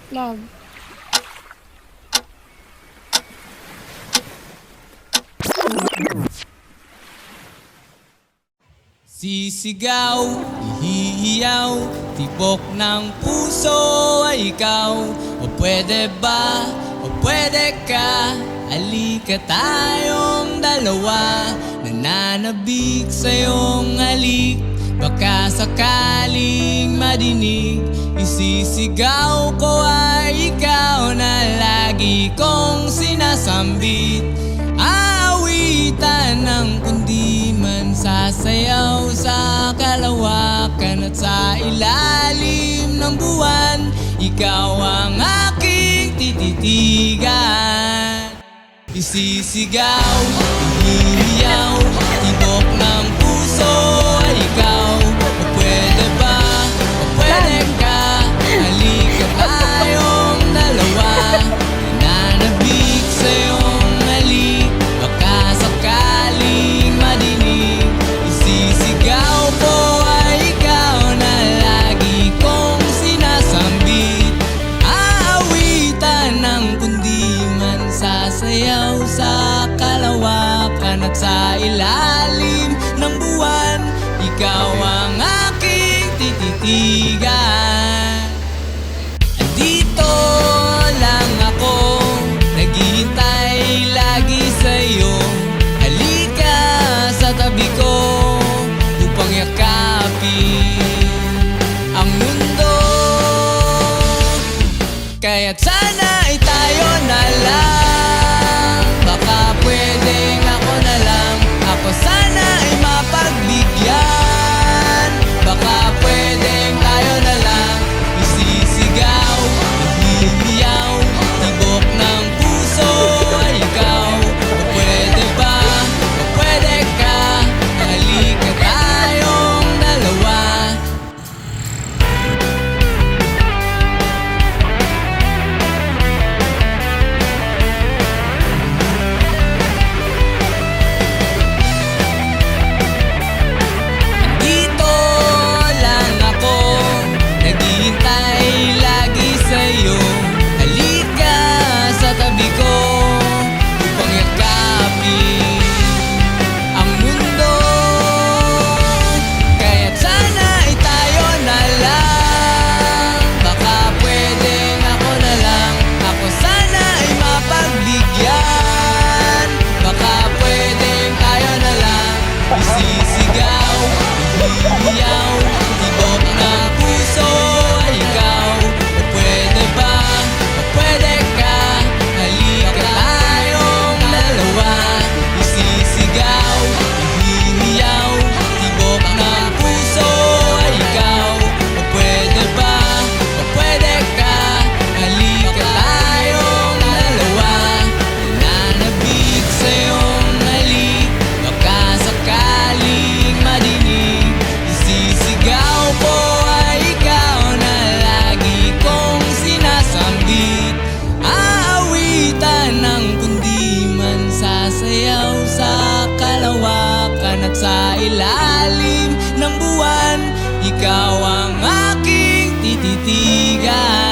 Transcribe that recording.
Love. Sisigaw, hihiyaw, tibok ng puso ay ikaw. O pwede ba, o pwede ka, halika tayong dalawa. Nananabik sa iyong halik, baka sakaling madinig. Isisigaw ko ay ikaw na lagi kong sinasambit. Aawitan ng kundi man sasayaw sa kalawakan at sa ilalim ng buwan. Ikaw ang aking tititigan. Isisigaw, hihiyaw, tibok ng puso ay ikaw. O pwede ba, o pwede ka, halika tayong dalawa. Nananabik sa iyong halik, baka sakaling madinig. Isisigaw ko ay ikaw na lagi kong sinasambit. Aawitan ng kundi man sasayaw sa kalawakan at sa ilalim ng buwan. Ikaw ang aking tititigan. Andito lang ako, naghihintay lagi sa'yo. Halika sa tabi ko upang yakapin ang mundo. Kaya't sana ay tayo na lang. Baka pwedeng ako na lang, ako sana ay mapagbigyan. Baka pwedeng tayo na lang. Isisigaw, hihiyaw, tibok ng puso ay ikaw. O pwede ba, o pwede ka, halika tayong dalawa. Dito lang ako, naghihintay lagi sa'yo. Halika sa tabi ko upang yakapin ang mundo. Kaya't sana ay tayo na lang. Baka pwedeng ako na lang, ako sana ay mapagbigyan. Baka pwedeng tayo na lang. Isisigaw, hihiyaw, tibok ng puso ay ikaw. O pwede ba, o pwede ka, halika tayong dalawa. Isisigaw, hihiyaw, tibok ng puso ay ikaw. O pwede ba, o pwede ka, halika tayong dalawa. Nananabik sa iyong halik, baka sakaling madinig. Isisigaw ko ay ikaw na lagi kong sinasambit. Aawitan ng kundi man sasayaw sa kalawakan at sa ilalim ng buwan. Ikaw ang aking tititigan.